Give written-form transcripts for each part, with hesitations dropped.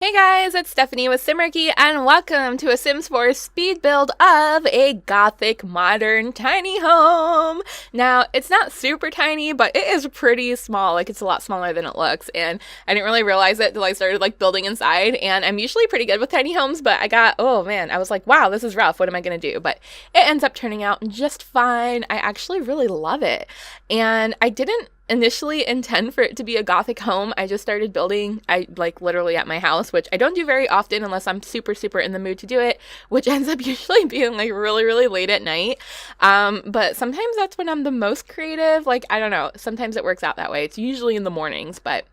Hey guys, it's Stephanie with Simarchy, and welcome to a Sims 4 speed build of a Gothic modern tiny home. Now, it's not super tiny, but it is pretty small. Like, it's a lot smaller than it looks, and I didn't really realize it until I started, building inside, and I'm usually pretty good with tiny homes, but oh man, I was like, wow, this is rough. What am I gonna do? But it ends up turning out just fine. I actually really love it, and I didn't initially intend for it to be a Gothic home. I just started building, literally at my house, which I don't do very often unless I'm super, super in the mood to do it, which ends up usually being really, really late at night. But sometimes that's when I'm the most creative. I don't know. Sometimes it works out that way. It's usually in the mornings, but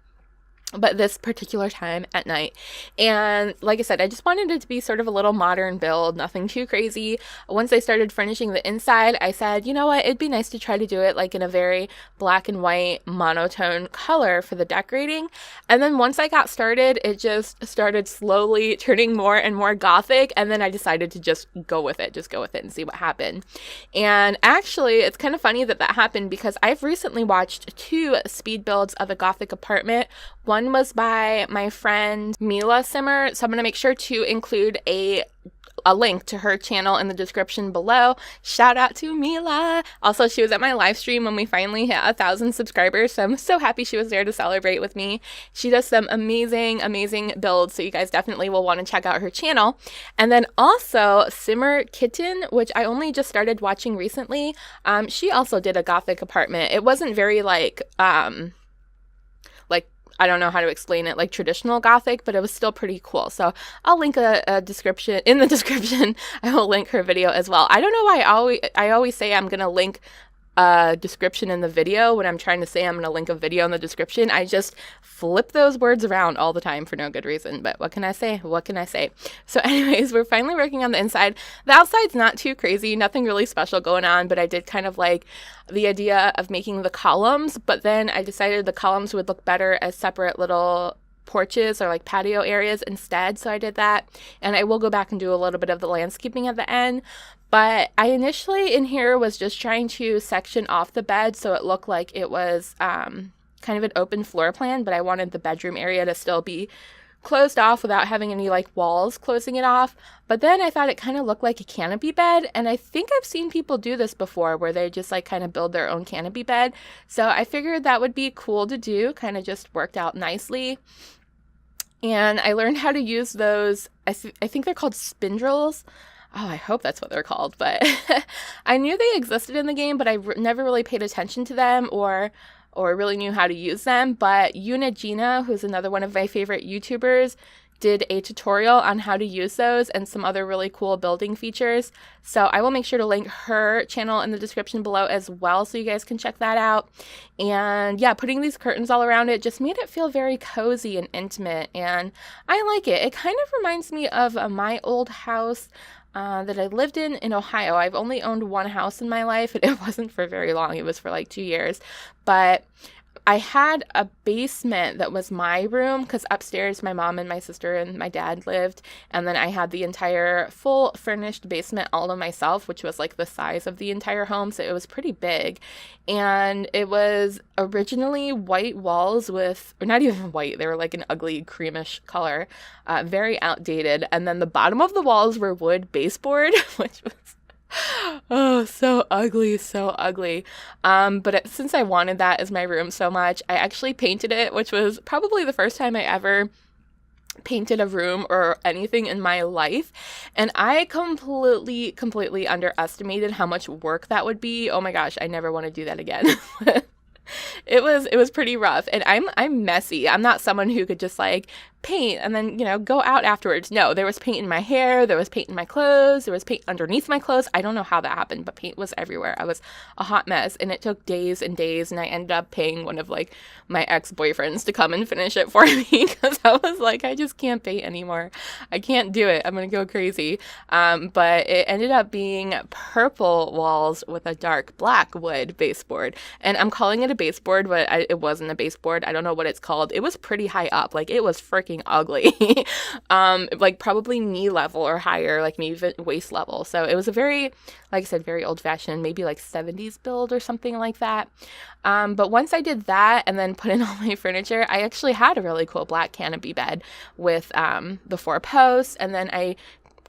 this particular time at night. And like I said, I just wanted it to be sort of a little modern build, nothing too crazy. Once I started furnishing the inside, I said, you know what, it'd be nice to try to do it in a very black and white monotone color for the decorating. And then once I got started, it just started slowly turning more and more Gothic, and then I decided to just go with it and see what happened. And actually, it's kind of funny that happened because I've recently watched 2 speed builds of a Gothic apartment. One was by my friend Mila Simmer, so I'm going to make sure to include a link to her channel in the description below. Shout out to Mila. Also, she was at my live stream when we finally hit 1,000 subscribers, so I'm so happy she was there to celebrate with me. She does some amazing, amazing builds, so you guys definitely will want to check out her channel. And then also Simmer Kitten, which I only just started watching recently. She also did a Gothic apartment. It wasn't very I don't know how to explain it, traditional Gothic, but it was still pretty cool. So I'll link a description in the description. I will link her video as well. I don't know why I always say I'm gonna link a description in the video when I'm trying to say I'm gonna link a video in the description. I just flip those words around all the time for no good reason. But what can I say? What can I say? So anyways, we're finally working on the inside. The outside's not too crazy, nothing really special going on, but I did kind of like the idea of making the columns, but then I decided the columns would look better as separate little porches or patio areas instead, so I did that. And I will go back and do a little bit of the landscaping at the end, but I initially in here was just trying to section off the bed so it looked like it was kind of an open floor plan, but I wanted the bedroom area to still be closed off without having any walls closing it off. But then I thought it kind of looked like a canopy bed, and I think I've seen people do this before where they just kind of build their own canopy bed, so I figured that would be cool to do. Kind of just worked out nicely. And I learned how to use those, I think they're called spindles. Oh, I hope that's what they're called, but I knew they existed in the game, but I never really paid attention to them or really knew how to use them. But Unigina, who's another one of my favorite YouTubers, did a tutorial on how to use those and some other really cool building features. So I will make sure to link her channel in the description below as well, so you guys can check that out. And yeah, putting these curtains all around it just made it feel very cozy and intimate, and I like it. It kind of reminds me of my old house that I lived in Ohio. I've only owned one house in my life, and it wasn't for very long. It was for 2 years. But I had a basement that was my room because upstairs my mom and my sister and my dad lived, and then I had the entire full furnished basement all to myself, which was the size of the entire home, so it was pretty big. And it was originally white walls with, or not even white, they were an ugly creamish color, very outdated, and then the bottom of the walls were wood baseboard, which was oh, so ugly, so ugly. But since I wanted that as my room so much, I actually painted it, which was probably the first time I ever painted a room or anything in my life, and I completely underestimated how much work that would be. Oh my gosh, I never want to do that again. It was pretty rough, and I'm messy. I'm not someone who could just paint and then go out afterwards. No, there was paint in my hair, there was paint in my clothes, there was paint underneath my clothes. I don't know how that happened, but paint was everywhere. I was a hot mess, and it took days and days, and I ended up paying one of my ex-boyfriends to come and finish it for me because I was I just can't paint anymore. I can't do it. I'm gonna go crazy. But it ended up being purple walls with a dark black wood baseboard, and I'm calling it a baseboard, but it wasn't a baseboard. I don't know what it's called. It was pretty high up. Like, it was freaking ugly. Like, probably knee level or higher, like maybe even waist level. So it was a very, like I said, very old fashioned, maybe like 70s build or something like that. But once I did that and then put in all my furniture, I actually had a really cool black canopy bed with the 4 posts. And then I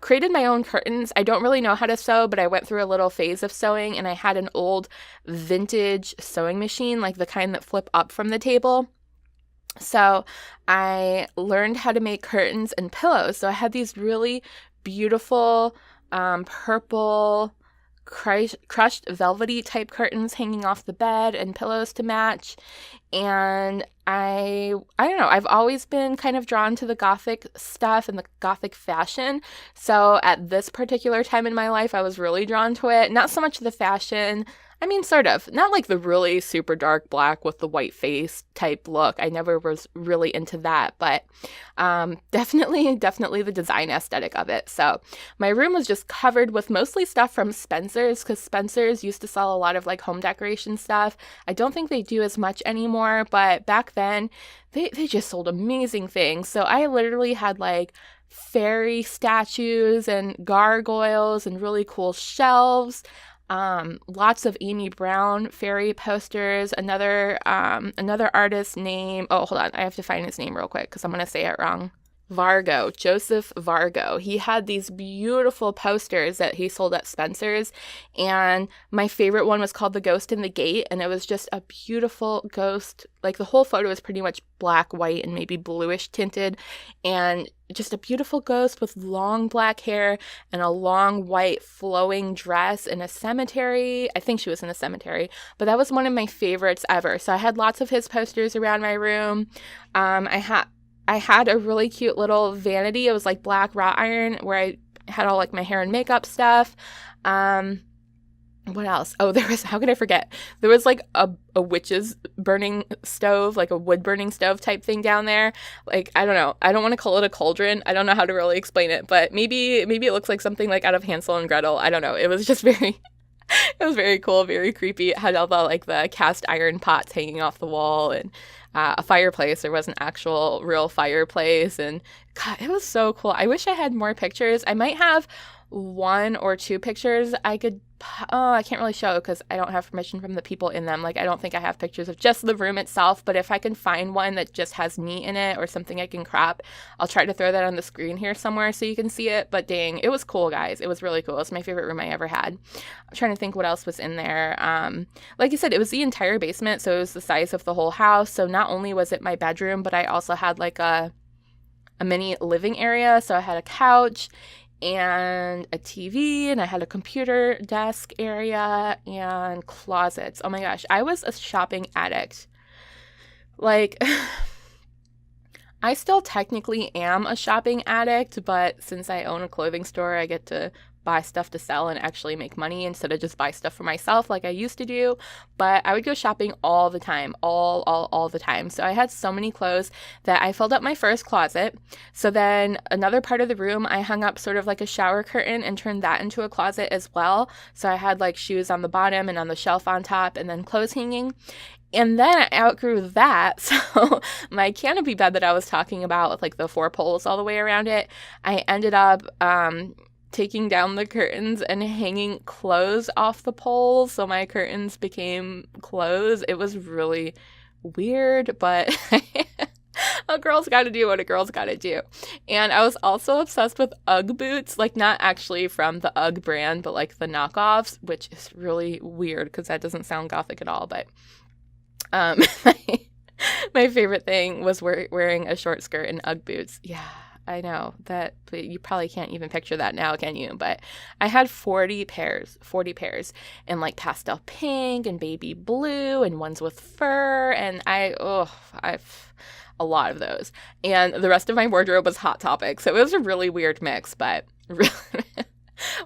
created my own curtains. I don't really know how to sew, but I went through a little phase of sewing, and I had an old vintage sewing machine, like the kind that flip up from the table. So I learned how to make curtains and pillows. So I had these really beautiful purple crushed velvety type curtains hanging off the bed and pillows to match. And I don't know, I've always been kind of drawn to the Gothic stuff and the Gothic fashion. So at this particular time in my life, I was really drawn to it. Not so much the fashion. I mean, sort of. Not like the really super dark black with the white face type look. I never was really into that, but definitely the design aesthetic of it. So my room was just covered with mostly stuff from Spencer's, because Spencer's used to sell a lot of like home decoration stuff. I don't think they do as much anymore, but back then they just sold amazing things. So I literally had like fairy statues and gargoyles and really cool shelves. Lots of Amy Brown fairy posters. Another artist name. Oh, hold on. I have to find his name real quick because I'm going to say it wrong. Vargo, Joseph Vargo. He had these beautiful posters that he sold at Spencer's, and my favorite one was called The Ghost in the Gate, and it was just a beautiful ghost. Like, the whole photo was pretty much black, white, and maybe bluish tinted, and just a beautiful ghost with long black hair and a long white flowing dress in a cemetery. I think she was in a cemetery, but that was one of my favorites ever. So I had lots of his posters around my room. I had a really cute little vanity. It was like black wrought iron where I had all like my hair and makeup stuff. What else? Oh, how could I forget? There was like a witch's burning stove, like a wood burning stove type thing down there. Like, I don't know. I don't want to call it a cauldron. I don't know how to really explain it, but maybe it looks like something like out of Hansel and Gretel. I don't know. It was just it was very cool, very creepy. It had all the cast iron pots hanging off the wall, and a fireplace. There was an actual real fireplace, and God, it was so cool. I wish I had more pictures. I might have 1 or 2 pictures I can't really show because I don't have permission from the people in them. Like, I don't think I have pictures of just the room itself, but if I can find one that just has me in it or something I can crop, I'll try to throw that on the screen here somewhere so you can see it. But dang, it was cool, guys. It was really cool. It's my favorite room I ever had. I'm trying to think what else was in there. Like I said, it was the entire basement, so it was the size of the whole house. So not only was it my bedroom, but I also had like a mini living area. So I had a couch and a TV, and I had a computer desk area and closets. Oh my gosh, I was a shopping addict. Like, I still technically am a shopping addict, but since I own a clothing store, I get to buy stuff to sell and actually make money instead of just buy stuff for myself like I used to do. But I would go shopping all the time, all the time. So I had so many clothes that I filled up my first closet. So then another part of the room, I hung up sort of like a shower curtain and turned that into a closet as well. So I had like shoes on the bottom and on the shelf on top, and then clothes hanging. And then I outgrew that, so my canopy bed that I was talking about with like the 4 poles all the way around it, I ended up taking down the curtains and hanging clothes off the poles, so my curtains became clothes. It was really weird, but a girl's got to do what a girl's got to do. And I was also obsessed with Ugg boots, like not actually from the Ugg brand, but like the knockoffs, which is really weird because that doesn't sound Gothic at all, but my favorite thing was wearing a short skirt and Ugg boots. Yeah, I know that, but you probably can't even picture that now, can you? But I had 40 pairs in like pastel pink and baby blue and ones with fur, and I've a lot of those. And the rest of my wardrobe was Hot Topic, so it was a really weird mix, but really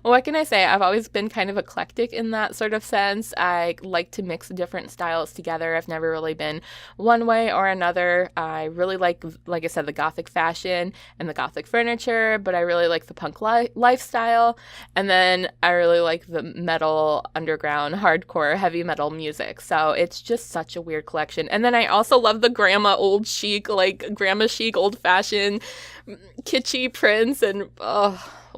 What can I say? I've always been kind of eclectic in that sort of sense. I like to mix different styles together. I've never really been one way or another. I really like I said, the Gothic fashion and the Gothic furniture, but I really like the punk lifestyle. And then I really like the metal, underground, hardcore, heavy metal music. So it's just such a weird collection. And then I also love the grandma old chic, like grandma chic, old fashioned, kitschy prints. And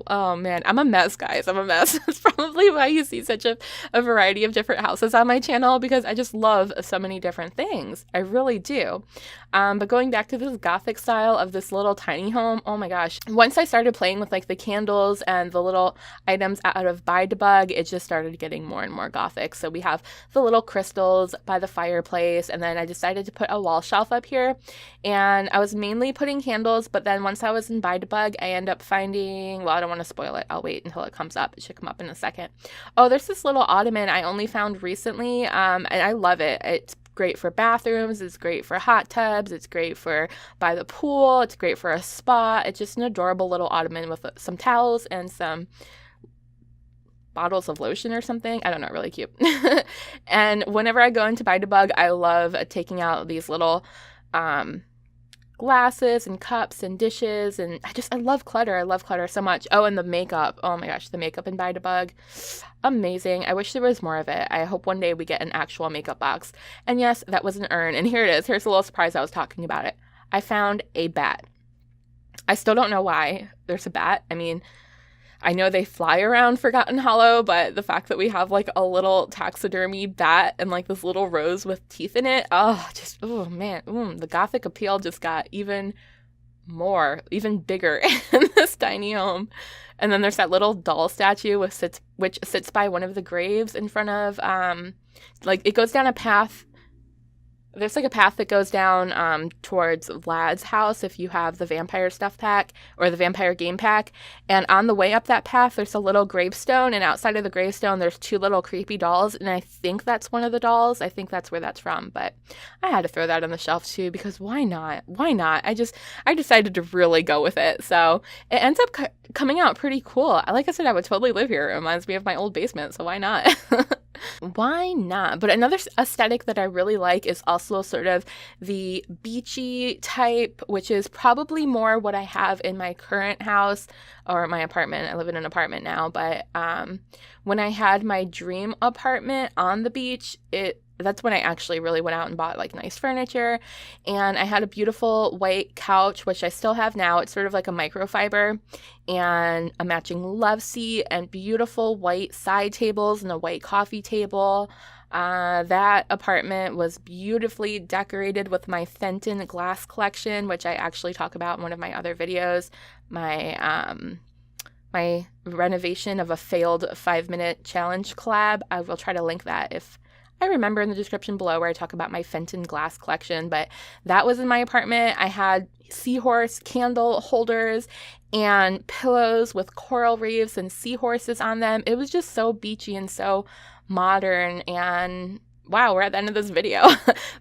oh man, I'm a mess, guys. I'm a mess. That's probably why you see such a variety of different houses on my channel, because I just love so many different things. I really do. But going back to this Gothic style of this little tiny home, oh my gosh. Once I started playing with like the candles and the little items out of Bug, it just started getting more and more Gothic. So we have the little crystals by the fireplace, and then I decided to put a wall shelf up here. And I was mainly putting candles, but then once I was in Bug, I ended up finding, well, I don't want to spoil it. I'll wait until it comes up. It should come up in a second. Oh, there's this little ottoman I only found recently, and I love it. It's great for bathrooms. It's great for hot tubs. It's great for by the pool. It's great for a spa. It's just an adorable little ottoman with some towels and some bottles of lotion or something. I don't know, really cute. And whenever I go into Bug, I love taking out these little glasses and cups and dishes, and I love clutter. I love clutter so much. Oh, and the makeup. Oh my gosh, the makeup in Bug. Amazing. I wish there was more of it. I hope one day we get an actual makeup box. And yes, that was an urn. And here it is. Here's a little surprise. I was talking about it. I found a bat. I still don't know why there's a bat. I mean, I know they fly around Forgotten Hollow, but the fact that we have like a little taxidermy bat and like this little rose with teeth in it, oh man, the Gothic appeal just got even bigger in this tiny home. And then there's that little doll statue which sits by one of the graves in front of, like it goes down a path. There's like a path that goes down towards Vlad's house if you have the vampire stuff pack or the vampire game pack. And on the way up that path, there's a little gravestone. And outside of the gravestone, there's two little creepy dolls. And I think that's one of the dolls. I think that's where that's from. But I had to throw that on the shelf too, because why not? Why not? I decided to really go with it. So it ends up coming out pretty cool. Like I said, I would totally live here. It reminds me of my old basement. So why not? Why not? But another aesthetic that I really like is also sort of the beachy type, which is probably more what I have in my current house or my apartment. I live in an apartment now, but when I had my dream apartment on the beach, that's when I actually really went out and bought like nice furniture. And I had a beautiful white couch, which I still have now. It's sort of like a microfiber, and a matching love seat and beautiful white side tables and a white coffee table. That apartment was beautifully decorated with my Fenton glass collection, which I actually talk about in one of my other videos. My renovation of a failed 5-minute challenge collab. I will try to link that if I remember in the description below, where I talk about my Fenton glass collection. But that was in my apartment. I had seahorse candle holders and pillows with coral reefs and seahorses on them. It was just so beachy and so modern, and wow, we're at the end of this video.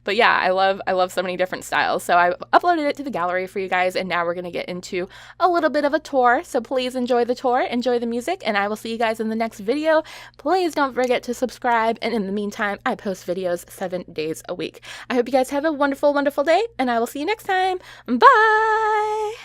But yeah, I love so many different styles. So I uploaded it to the gallery for you guys, and now we're going to get into a little bit of a tour. So please enjoy the tour, enjoy the music, and I will see you guys in the next video. Please don't forget to subscribe, and in the meantime, I post videos 7 days a week. I hope you guys have a wonderful, wonderful day, and I will see you next time. Bye!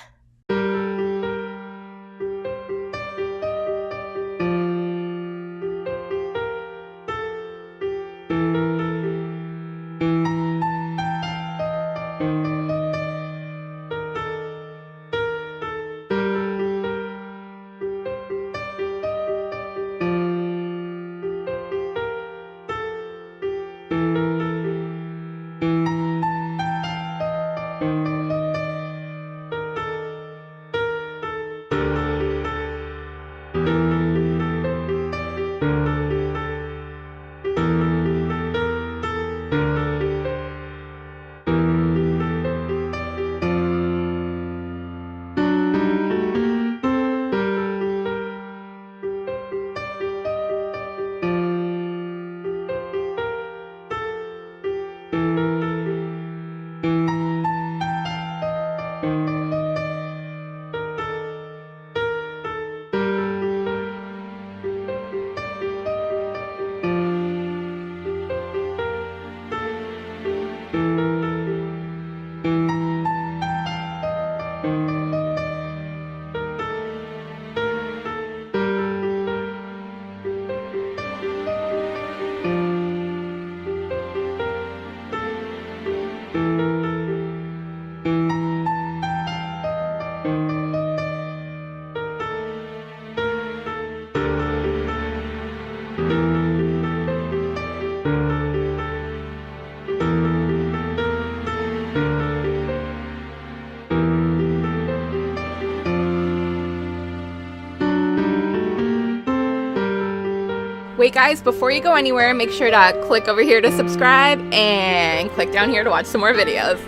Wait, guys, before you go anywhere, make sure to click over here to subscribe and click down here to watch some more videos.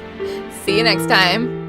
See you next time.